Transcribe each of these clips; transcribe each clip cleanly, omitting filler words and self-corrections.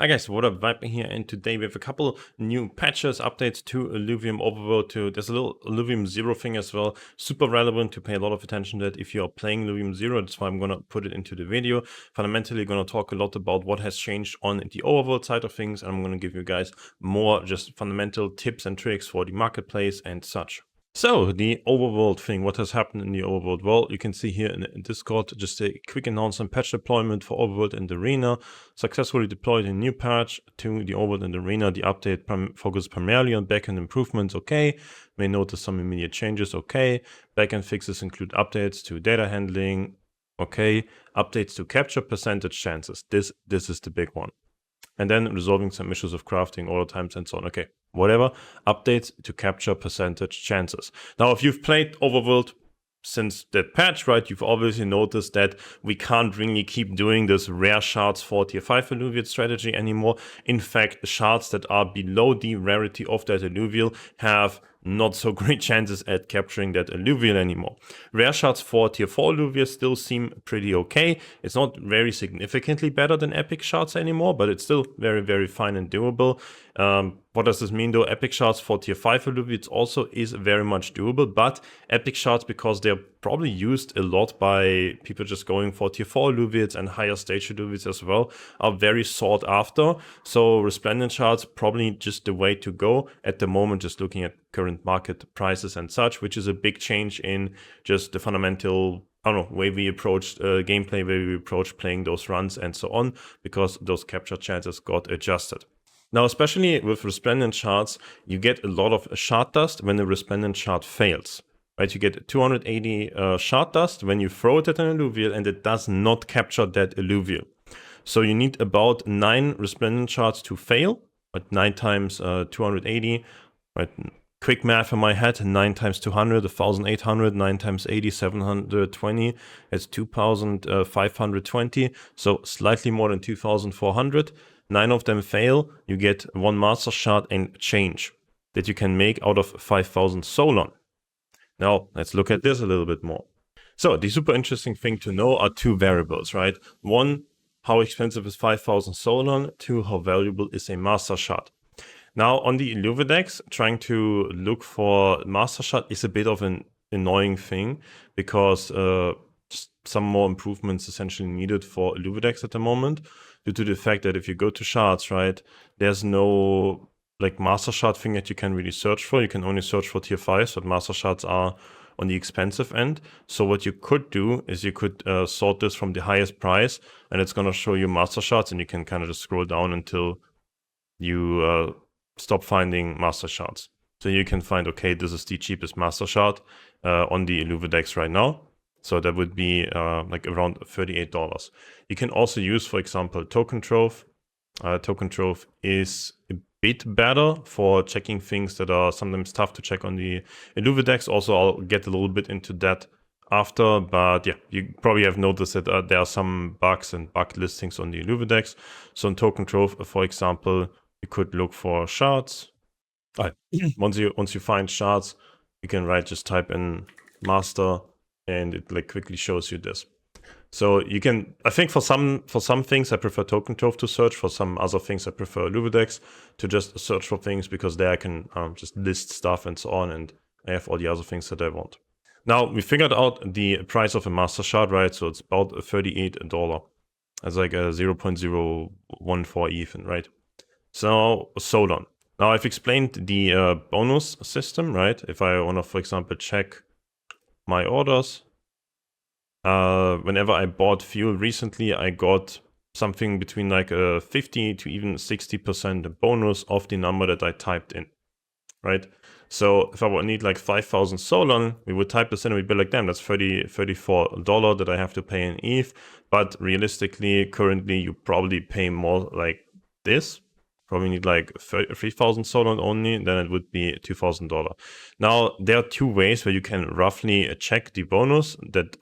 Hi guys, what up, Viper here, and today we have a couple new patches, updates to Illuvium Overworld. There's a little Illuvium Zero thing as well, super relevant to pay a lot of attention to that if you're playing Illuvium Zero. That's why I'm gonna put it into the video. Fundamentally, gonna talk a lot about what has changed on the Overworld side of things, and I'm gonna give you guys more just fundamental tips and tricks for the marketplace and such. So, the Overworld thing, what has happened in the Overworld? Well, you can see here in Discord, just a quick announcement, patch deployment for Overworld and Arena. Successfully deployed a new patch to the Overworld and Arena. The update focused primarily on backend improvements, okay. May notice some immediate changes, okay. Backend fixes include updates to data handling, okay. Updates to capture percentage chances. This is the big one. And then resolving some issues of crafting, order times, and so on. Okay, whatever. Updates to capture percentage chances. Now, if you've played Overworld since that patch, right, you've obviously noticed that we can't really keep doing this rare shards for tier 5 alluvial strategy anymore. In fact, shards that are below the rarity of that alluvial have not so great chances at capturing that alluvial anymore. Rare shards for tier 4 alluvial still seem pretty okay. It's not very significantly better than epic shards anymore, but it's still very, very fine and doable. What does this mean though? Epic shards for tier 5 alluvials also is very much doable, but epic shards, because they're probably used a lot by people just going for tier 4 alluvials and higher stage alluvials as well, are very sought after. So resplendent shards probably just the way to go at the moment, just looking at current market prices and such, which is a big change in just the fundamental, I don't know, way we approached gameplay, way we approached playing those runs and so on, because those capture chances got adjusted. Now, especially with resplendent shards, you get a lot of shard dust when the resplendent shard fails. Right, you get 280 shard dust when you throw it at an alluvial and it does not capture that alluvial. So you need about 9 resplendent shards to fail, but 9 times 280, right? Quick math in my head, 9 times 200, 1,800, 9 times 80, 720, it's 2,520, so slightly more than 2,400. 9 of them fail, you get 1 master shard and change that you can make out of 5,000 Solon. Now, let's look at this a little bit more. So, the super interesting thing to know are 2 variables, right? 1, how expensive is 5,000 Solon? 2, how valuable is a master shard? Now, on the Illuvidex, trying to look for master shard is a bit of an annoying thing, because just some more improvements essentially needed for Illuvidex at the moment, due to the fact that if you go to shards, right, there's no like master shard thing that you can really search for. You can only search for tier 5s, but master shards are on the expensive end. So what you could do is you could sort this from the highest price, and it's going to show you master shards, and you can kind of just scroll down until you stop finding master shards. So you can find, okay, this is the cheapest master shard on the Illuvidex right now. So that would be like around $38. You can also use, for example, Token Trove. Token Trove is a bit better for checking things that are sometimes tough to check on the Illuvidex. Also, I'll get a little bit into that after, but yeah, you probably have noticed that there are some bugs and bug listings on the Illuvidex. So in Token Trove, for example, you could look for shards. Once you find shards, you can just type in master, and it like quickly shows you this. So you can, I think for some things I prefer Token Trove to search. For some other things I prefer Illuvidex to just search for things, because there I can just list stuff and so on, and I have all the other things that I want. Now, we figured out the price of a master shard, right? So it's about $38. That's like a 0.014 even, right? So Solon. Now I've explained the bonus system, right? If I want to, for example, check my orders, whenever I bought fuel recently, I got something between like a 50 to even 60% bonus of the number that I typed in, right? So if I would need like 5,000 Solon, we would type this in and we'd be like, damn, that's $34 that I have to pay in ETH. But realistically, currently, you probably pay more like this. Probably need like 3,000 Solon only, then it would be $2,000. Now, there are 2 ways where you can roughly check the bonus that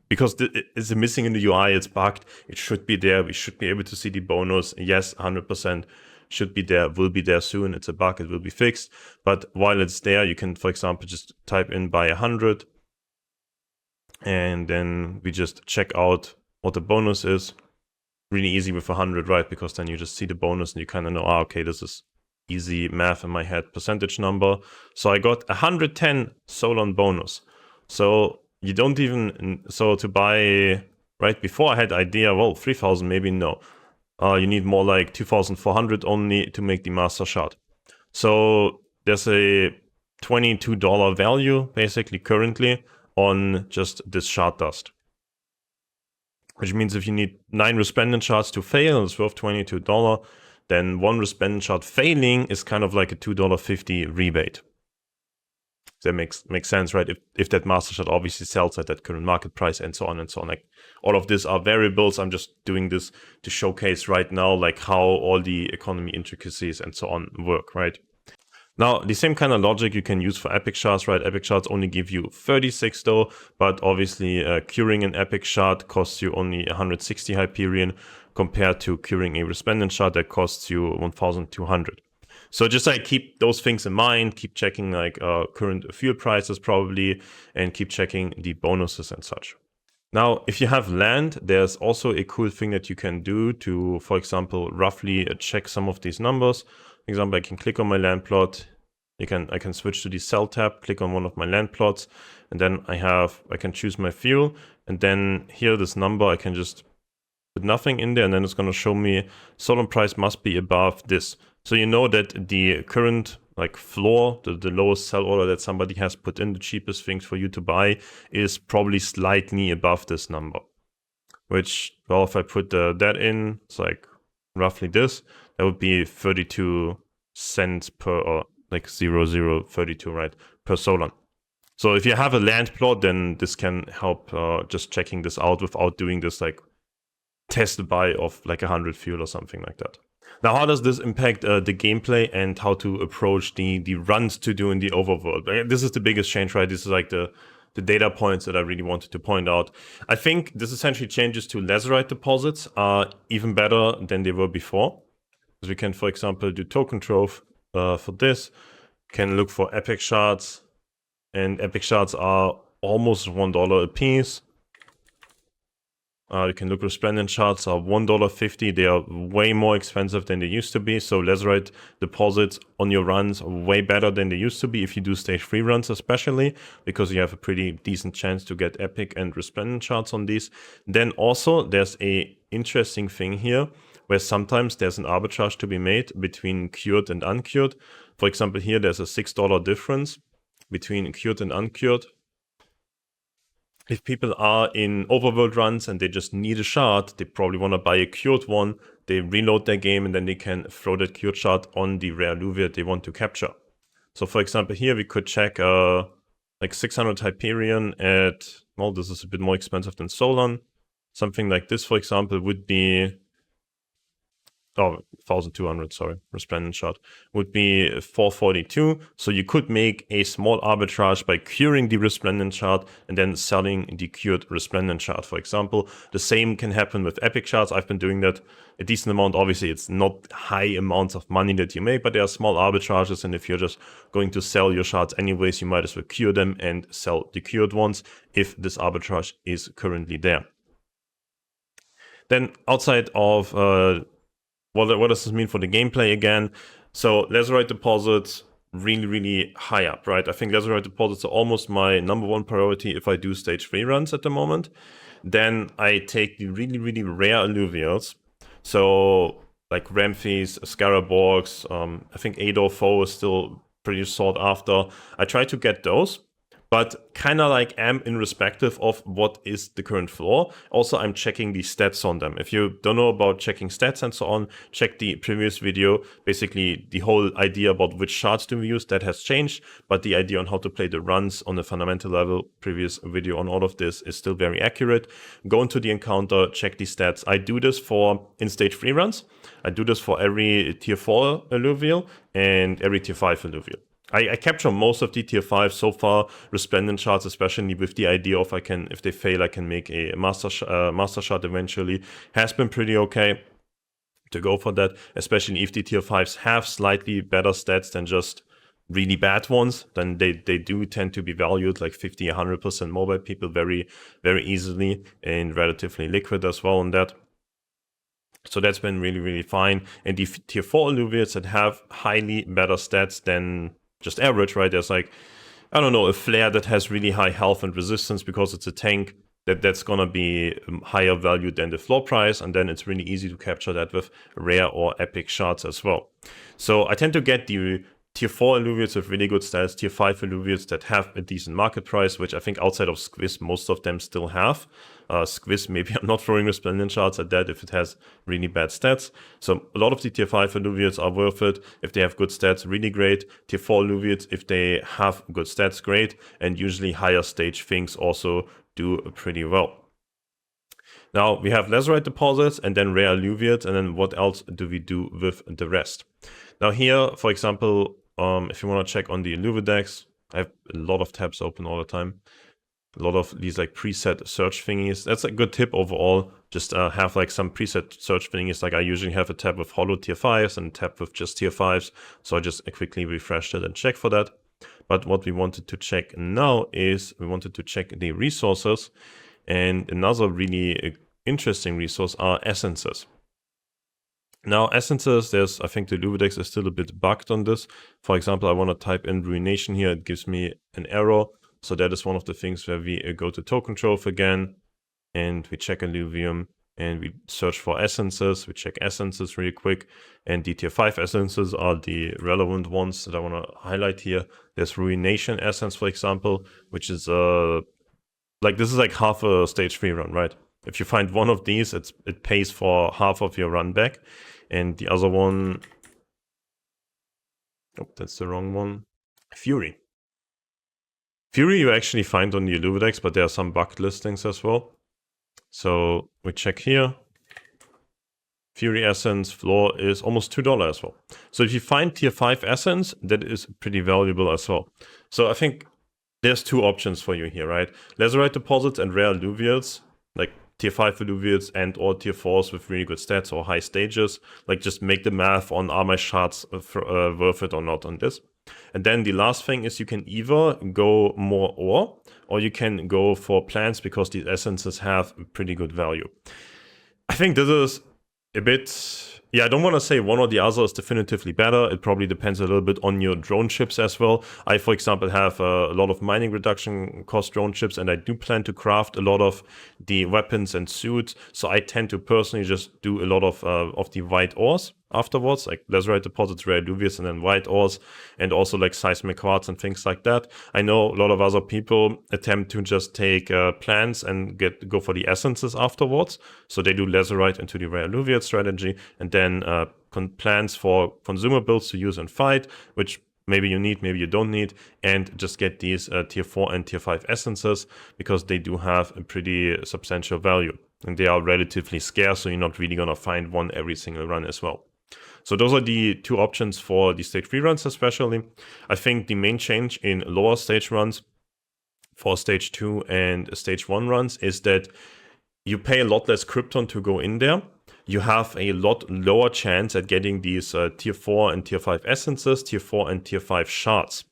because it's missing in the UI, it's bugged, it should be there, we should be able to see the bonus. Yes, 100% should be there, will be there soon, it's a bug, it will be fixed. But while it's there, you can, for example, just type in by 100, and then we just check out what the bonus is. really easy with 100, right? Because then you just see the bonus and you kind of know, okay, this is easy math in my head, percentage number. So I got 110 Solon bonus. So you don't even, so to buy, right before I had idea, well, 3,000 maybe, no. You need more like 2,400 only to make the master shard. So there's a $22 value basically currently on just this shard dust. Which means if you need 9 resplendent shards to fail, it's worth $22. Then 1 resplendent shard failing is kind of like a $2.50 rebate. That makes sense, right? If that master shard obviously sells at that current market price and so on and so on. Like all of these are variables. I'm just doing this to showcase right now like how all the economy intricacies and so on work, right? Now, the same kind of logic you can use for epic shards, right? Epic shards only give you 36 though, but obviously curing an epic shard costs you only 160 Hyperion compared to curing a resplendent shard that costs you 1,200. So just like keep those things in mind, keep checking like current fuel prices probably, and keep checking the bonuses and such. Now, if you have land, there's also a cool thing that you can do to, for example, roughly check some of these numbers. For example, I can click on my land plot. I can switch to the cell tab, click on one of my land plots, and then I can choose my fuel, and then here this number I can just put nothing in there, and then it's going to show me Solon price must be above this. So you know that the current like floor, the lowest sell order that somebody has put in, the cheapest things for you to buy, is probably slightly above this number. Which, well, if I put that in, it's like roughly this, that would be 32 cents per, or like 0.032, right, per Solon. So if you have a land plot, then this can help just checking this out without doing this like test buy of like 100 fuel or something like that. Now, how does this impact the gameplay and how to approach the runs to do in the overworld? This is the biggest change, right? This is like the data points that I really wanted to point out. I think this essentially changes to lazerite deposits are even better than they were before. Because we can, for example, do token trove for this. Can look for epic shards, and epic shards are almost $1 a piece. You can look resplendent shards are $1.50. They are way more expensive than they used to be. So lazerite deposits on your runs are way better than they used to be if you do stage 3 runs especially, because you have a pretty decent chance to get epic and resplendent shards on these. Then also there's a interesting thing here where sometimes there's an arbitrage to be made between cured and uncured. For example, here there's a $6 difference between cured and uncured. If people are in overworld runs and they just need a shard, they probably want to buy a cured one, they reload their game and then they can throw that cured shard on the rare Illuvia they want to capture. So for example, here we could check like 600 Hyperion at, well, this is a bit more expensive than Solon. Something like this, for example, would be, oh, 1,200, sorry, resplendent shard, would be 442. So you could make a small arbitrage by curing the resplendent shard and then selling the cured resplendent shard, for example. The same can happen with epic shards. I've been doing that a decent amount. Obviously, it's not high amounts of money that you make, but there are small arbitrages. And if you're just going to sell your shards anyways, you might as well cure them and sell the cured ones if this arbitrage is currently there. Then outside of what does this mean for the gameplay again? So lazerite deposits, really high up, right? I think lazerite deposits are almost my #1 priority if I do stage 3 runs at the moment. Then I take the really rare alluvials. So like Ramphis, Scaraborgs, I think Adolfo is still pretty sought after. I try to get those, but kind of like am irrespective of what is the current floor. Also, I'm checking the stats on them. If you don't know about checking stats and so on, check the previous video. Basically, the whole idea about which shards to use, that has changed, but the idea on how to play the runs on a fundamental level, previous video on all of this, is still very accurate. Go into the encounter, check the stats. I do this for in stage 3 runs. I do this for every tier 4 alluvial and every tier 5 alluvial. I capture most of the tier 5 so far, resplendent shards, especially with the idea of if they fail, I can make a master shard eventually. Has been pretty okay to go for that, especially if the tier 5s have slightly better stats than just really bad ones. Then they do tend to be valued like 50-100% more by people very easily and relatively liquid as well on that. So that's been really, really fine. And the tier 4 Illuviates that have highly better stats than just average, right? There's like, I don't know, a flare that has really high health and resistance because it's a tank, that's gonna be higher value than the floor price, and then it's really easy to capture that with rare or epic shards as well. So I tend to get the tier 4 Illuviates with really good stats, tier 5 Illuviates that have a decent market price, which I think outside of Squiz, most of them still have. Squiz, maybe I'm not throwing Resplendent Shards at that if it has really bad stats. So a lot of the tier 5 Illuviates are worth it. If they have good stats, really great. Tier 4 Illuviates, if they have good stats, great. And usually higher stage things also do pretty well. Now we have Lazarite deposits and then rare Illuviates, and then what else do we do with the rest? Now here, for example, if you want to check on the Illuvidex, I have a lot of tabs open all the time. A lot of these like preset search thingies. That's a good tip overall. Just have like some preset search thingies. Like I usually have a tab with hollow tier 5s and a tab with just tier 5s. So I just quickly refreshed it and check for that. But what we wanted to check now is we wanted to check the resources. And another really interesting resource are essences. Now, essences, I think the Illuvidex is still a bit bugged on this. For example, I want to type in Ruination here. It gives me an error. So that is one of the things where we go to Token Trove again, and we check Illuvium, and we search for essences. We check essences really quick, and the tier 5 essences are the relevant ones that I want to highlight here. There's Ruination Essence, for example, which is like this is like half a stage 3 run, right? If you find one of these, it pays for half of your run back, and the other one, oh, that's the wrong one, Fury. Fury you actually find on the Illuvidex, but there are some bugged listings as well. So we check here. Fury Essence floor is almost $2 as well. So if you find tier 5 Essence, that is pretty valuable as well. So I think there's two options for you here, right? Lazarite deposits and rare Illuviates, like tier 5 Illuviates and or tier 4s with really good stats or high stages. Like just make the math on are my shards worth it or not on this. And then the last thing is you can either go more ore or you can go for plants because these essences have pretty good value. I think this is a bit, yeah, I don't want to say one or the other is definitively better. It probably depends a little bit on your drone chips as well. I, for example, have a lot of mining reduction cost drone chips, and I do plan to craft a lot of the weapons and suits. So I tend to personally just do a lot of the white ores afterwards, like Lazarite deposits, rare Illuviates, and then white ores, and also like seismic quartz and things like that. I know a lot of other people attempt to just take plants and go for the essences afterwards. So they do Lazarite into the rare Illuviate strategy, and then plants for consumables to use and fight, which maybe you need, maybe you don't need, and just get these tier 4 and tier 5 essences because they do have a pretty substantial value. And they are relatively scarce, so you're not really going to find one every single run as well. So those are the two options for the stage 3 runs especially. I think the main change in lower stage runs for stage 2 and stage 1 runs is that you pay a lot less Krypton to go in there. You have a lot lower chance at getting these tier 4 and tier 5 essences, tier 4 and tier 5 shards.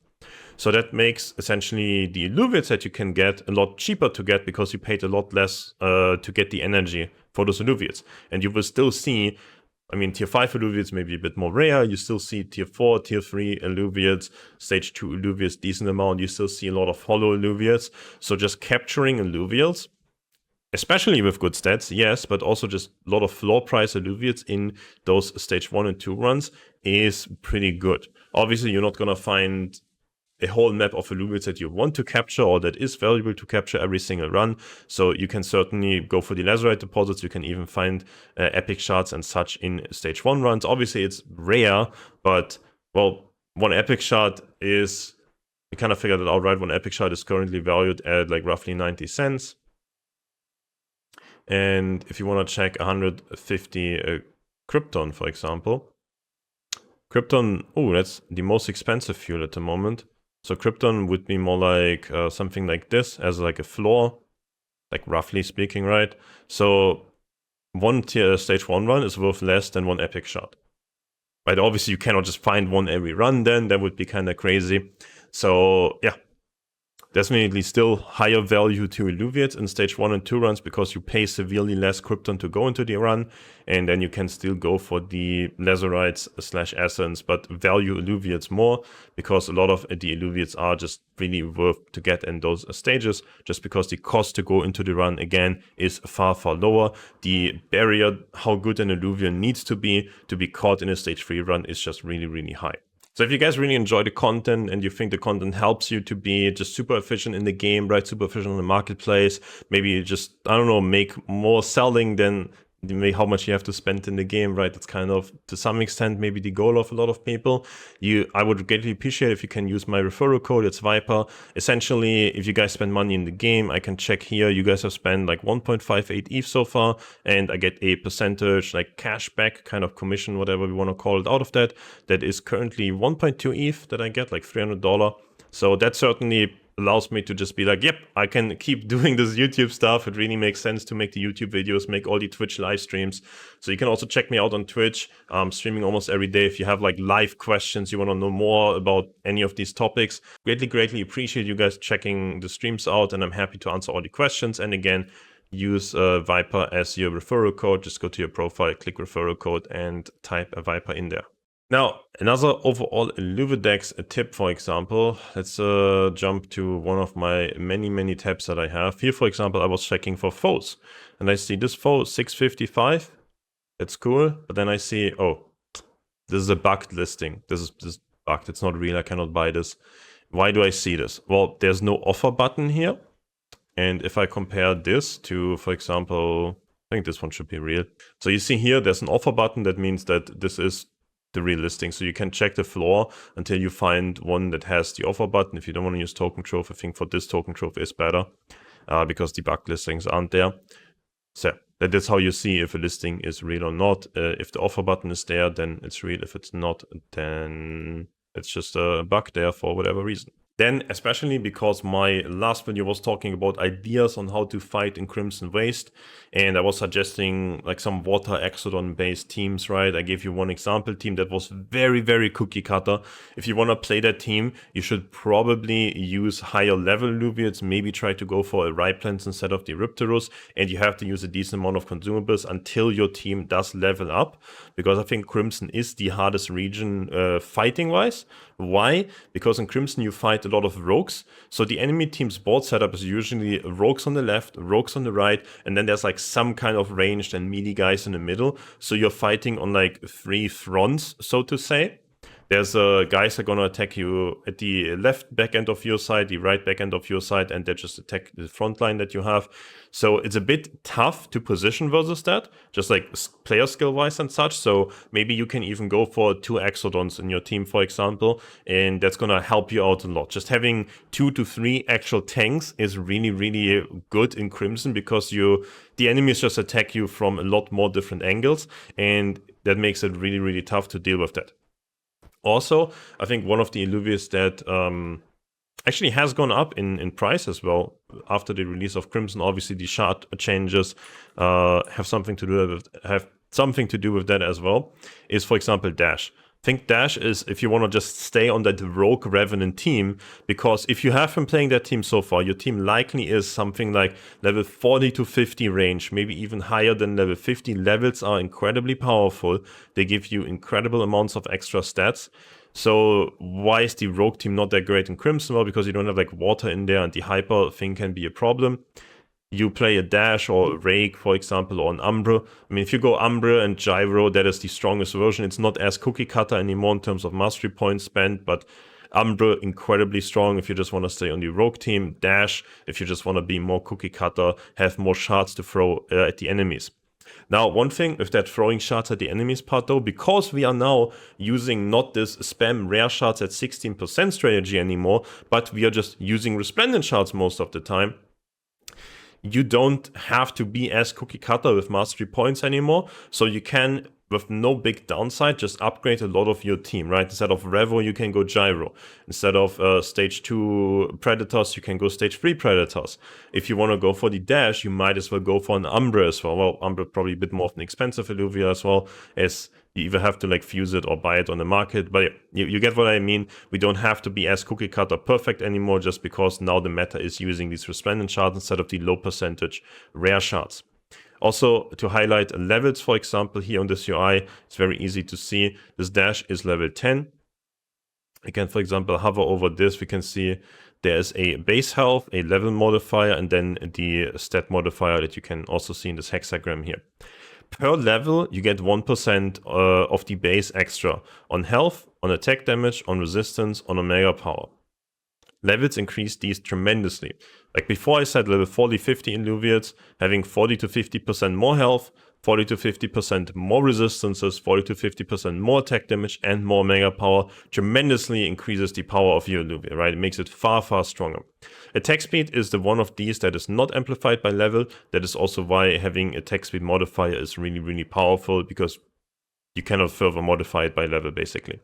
So that makes essentially the Illuviates that you can get a lot cheaper to get because you paid a lot less to get the energy for those Illuviates. And you will still see, I mean, tier 5 Illuviates may be a bit more rare. You still see tier 4, tier 3 Illuviates, stage 2 Illuviates, decent amount. You still see a lot of hollow Illuviates. So just capturing Illuviates, especially with good stats, yes, but also just a lot of floor price Illuviates in those stage 1 and 2 runs is pretty good. Obviously, you're not going to find a whole map of Illuviates that you want to capture or that is valuable to capture every single run. So you can certainly go for the Lazarite deposits. You can even find epic shards and such in stage 1 runs. Obviously, it's rare, but, well, one epic shard is, we kind of figured it out, right? One epic shard is currently valued at like roughly 90 cents. And if you want to check 150 Krypton, for example, Krypton, oh, that's the most expensive fuel at the moment. So Krypton would be more like something like this as like a floor, like roughly speaking, right? So one tier stage 1 run is worth less than one epic shard. Right? Obviously you cannot just find one every run then, that would be kind of crazy. So yeah, definitely still higher value to Illuviates in stage 1 and 2 runs because you pay severely less Krypton to go into the run, and then you can still go for the Lazarites / Essence, but value Illuviates more because a lot of the Illuviates are just really worth to get in those stages, just because the cost to go into the run again is far lower. The barrier, how good an Illuvian needs to be caught in a stage 3 run, is just really high. So if you guys really enjoy the content and you think the content helps you to be just super efficient in the game, right, super efficient in the marketplace, maybe you just, I don't know, make more selling than how much you have to spend in the game, right? That's kind of, to some extent, maybe the goal of a lot of people. I would greatly appreciate if you can use my referral code. It's Viper. Essentially, if you guys spend money in the game, I can check here. You guys have spent like 1.58 ETH so far, and I get a percentage, like cash back, kind of commission, whatever we want to call it, out of that. That is currently 1.2 ETH that I get, like $300. So that certainly allows me to just be like, yep, I can keep doing this YouTube stuff. It really makes sense to make the YouTube videos, make all the Twitch live streams. So you can also check me out on Twitch. I'm streaming almost every day. If you have like live questions, you want to know more about any of these topics, greatly appreciate you guys checking the streams out, and I'm happy to answer all the questions. And again, use Viper as your referral code. Just go to your profile, click referral code, and type a Viper in there. Now, another overall Illuvidex tip, for example, let's jump to one of my many tabs that I have. Here, for example, I was checking for foes, and I see this foe, 655. It's cool, but then I see, oh, this is a bugged listing. This is bugged. It's not real. I cannot buy this. Why do I see this? Well, there's no offer button here. And if I compare this to, for example, I think this one should be real. So you see here, there's an offer button. That means that this is the real listing. So you can check the floor until you find one that has the offer button. If you don't want to use Token Trove, I think for this Token Trove is better because the bug listings aren't there. So that is how you see if a listing is real or not. If the offer button is there, then it's real. If it's not, then it's just a bug there for whatever reason. Then, especially because my last video was talking about ideas on how to fight in Crimson Waste, and I was suggesting like some Water Exodon based teams, right? I gave you one example team that was very cookie cutter. If you want to play that team, you should probably use higher level Illuviates, maybe try to go for a Ripplans instead of the Ripterus, and you have to use a decent amount of consumables until your team does level up, because I think Crimson is the hardest region fighting wise. Why? Because in Crimson you fight a lot of rogues, so the enemy team's board setup is usually rogues on the left, rogues on the right, and then there's like some kind of ranged and melee guys in the middle, so you're fighting on like 3 fronts, so to say. There's guys that are gonna attack you at the left back end of your side, the right back end of your side, and they just attack the front line that you have. So it's a bit tough to position versus that, just like player skill wise and such. So maybe you can even go for 2 Exodons in your team, for example, and that's gonna help you out a lot. Just having 2 to 3 actual tanks is really good in Crimson, because the enemies just attack you from a lot more different angles, and that makes it really tough to deal with that. Also, I think one of the Illuvius that actually has gone up in price as well after the release of Crimson. Obviously, the shard changes have something to do with that as well. Is, for example, Dash. I think Dash is if you want to just stay on that Rogue Revenant team, because if you have been playing that team so far, your team likely is something like level 40 to 50 range, maybe even higher than level 50. Levels are incredibly powerful. They give you incredible amounts of extra stats. So why is the Rogue team not that great in Crimson? Well, because you don't have like water in there, and the hyper thing can be a problem. You play a Dash or Rake, for example, or an Umbra. I mean, if you go Umbra and Gyro, that is the strongest version. It's not as cookie cutter anymore in terms of mastery points spent, but Umbra, incredibly strong if you just want to stay on the Rogue team. Dash, if you just want to be more cookie cutter, have more shards to throw at the enemies. Now, one thing with that throwing shards at the enemies part though, because we are now using not this spam rare shards at 16% strategy anymore, but we are just using resplendent shards most of the time, you don't have to be as cookie cutter with mastery points anymore. So you can, with no big downside, just upgrade a lot of your team, right? Instead of Revo, you can go Gyro. Instead of stage 2 Predators, you can go stage 3 Predators. If you want to go for the Dash, you might as well go for an Umbra as well. Well, Umbra probably a bit more of an expensive Illuvia as well, as You either have to like fuse it or buy it on the market, but you get what I mean. We don't have to be as cookie cutter perfect anymore just because now the meta is using these resplendent shards instead of the low percentage rare shards. Also, to highlight levels, for example, here on this UI, it's very easy to see this dash is level 10. Again, for example, hover over this, we can see there's a base health, a level modifier, and then the stat modifier that you can also see in this hexagram here. Per level, you get 1% of the base extra on health, on attack damage, on resistance, on omega power. Levels increase these tremendously. Like before I said level 40, 50 in Illuviums, having 40 to 50% more health, 40 to 50% more resistances, 40 to 50% more attack damage, and more mega power tremendously increases the power of your Illuvia, right? It makes it far, far stronger. Attack speed is the one of these that is not amplified by level. That is also why having attack speed modifier is really, really powerful, because you cannot further modify it by level, basically.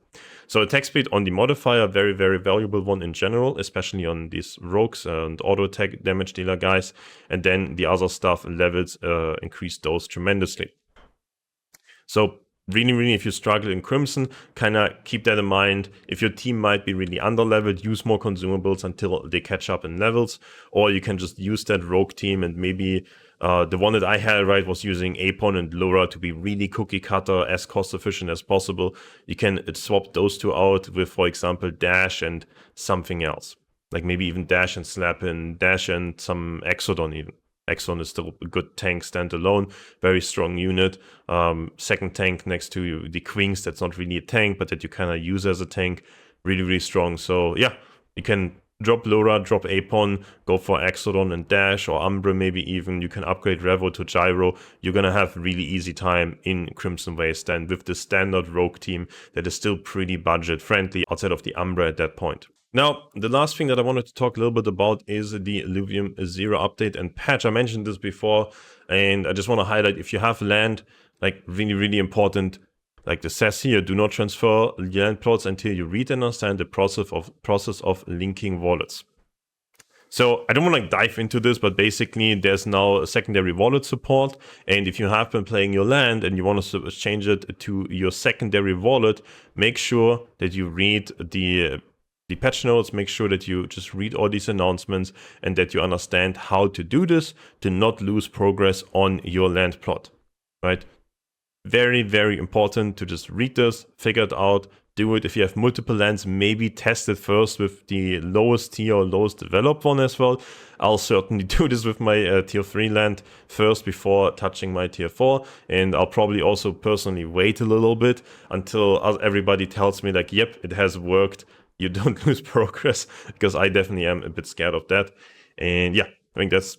So attack speed on the modifier, very, very valuable one in general, especially on these rogues and auto attack damage dealer guys. And then the other stuff, levels, increase those tremendously. So really, really, if you struggle in Crimson, kind of keep that in mind. If your team might be really under-leveled, use more consumables until they catch up in levels. Or you can just use that rogue team and maybe the one that I had, right, was using Apon and Laura to be really cookie cutter, as cost efficient as possible. You can swap those two out with, for example, Dash and something else. Like maybe even Dash and Slap and Dash and some Exodon even. Exodon is still a good tank standalone, very strong unit. Second tank next to the Queens, that's not really a tank, but that you kind of use as a tank. Really, really strong. So yeah, you can drop Laura, drop Apon, go for Exodon and Dash, or Umbra maybe even. You can upgrade Revo to Gyro. You're going to have really easy time in Crimson Wasteland with the standard rogue team that is still pretty budget friendly outside of the Umbra at that point. Now, the last thing that I wanted to talk a little bit about is the Illuvium Zero update and patch. I mentioned this before, and I just want to highlight, if you have land, like really, really important, like this says here, do not transfer land plots until you read and understand the process of linking wallets. So I don't want to dive into this, but basically there's now a secondary wallet support. And if you have been playing your land and you want to change it to your secondary wallet, make sure that you read the patch notes, make sure that you just read all these announcements and that you understand how to do this to not lose progress on your land plot, right? Very, very important to just read this, figure it out, do it. If you have multiple lands, maybe test it first with the lowest tier or lowest developed one as well. I'll certainly do this with my tier 3 land first before touching my tier 4. And I'll probably also personally wait a little bit until everybody tells me like, yep, it has worked. You don't lose progress, because I definitely am a bit scared of that. And yeah, I think that's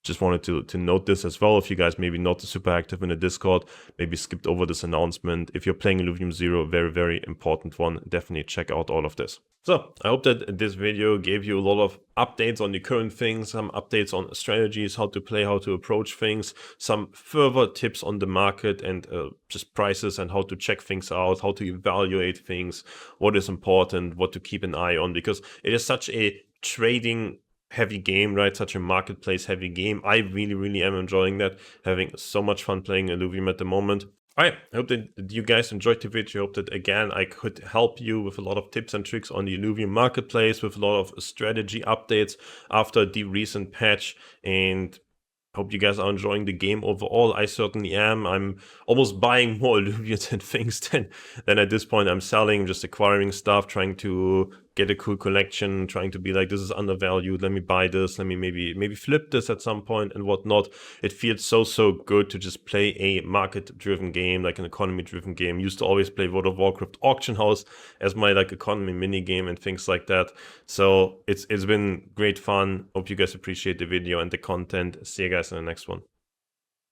just wanted to note this as well. If you guys maybe not super active in the Discord, maybe skipped over this announcement. If you're playing Illuvium Zero, very, very important one. Definitely check out all of this. So I hope that this video gave you a lot of updates on the current things, some updates on strategies, how to play, how to approach things, some further tips on the market and just prices and how to check things out, how to evaluate things, what is important, what to keep an eye on, because it is such a trading heavy game, right? Such a marketplace heavy game. I really, really am enjoying that. Having so much fun playing Illuvium at the moment. All right, I hope that you guys enjoyed the video. I hope that, again, I could help you with a lot of tips and tricks on the Illuvium marketplace, with a lot of strategy updates after the recent patch, and hope you guys are enjoying the game overall. I certainly am. I'm almost buying more Illuviums and things than at this point I'm selling, just acquiring stuff, trying to get a cool collection, trying to be like, this is undervalued, let me buy this, let me maybe flip this at some point and whatnot. It feels so good to just play a market-driven game, like an economy-driven game. Used to always play World of Warcraft Auction House as my like economy mini game and things like that. So it's been great fun. Hope you guys appreciate the video and the content. See you guys in the next one.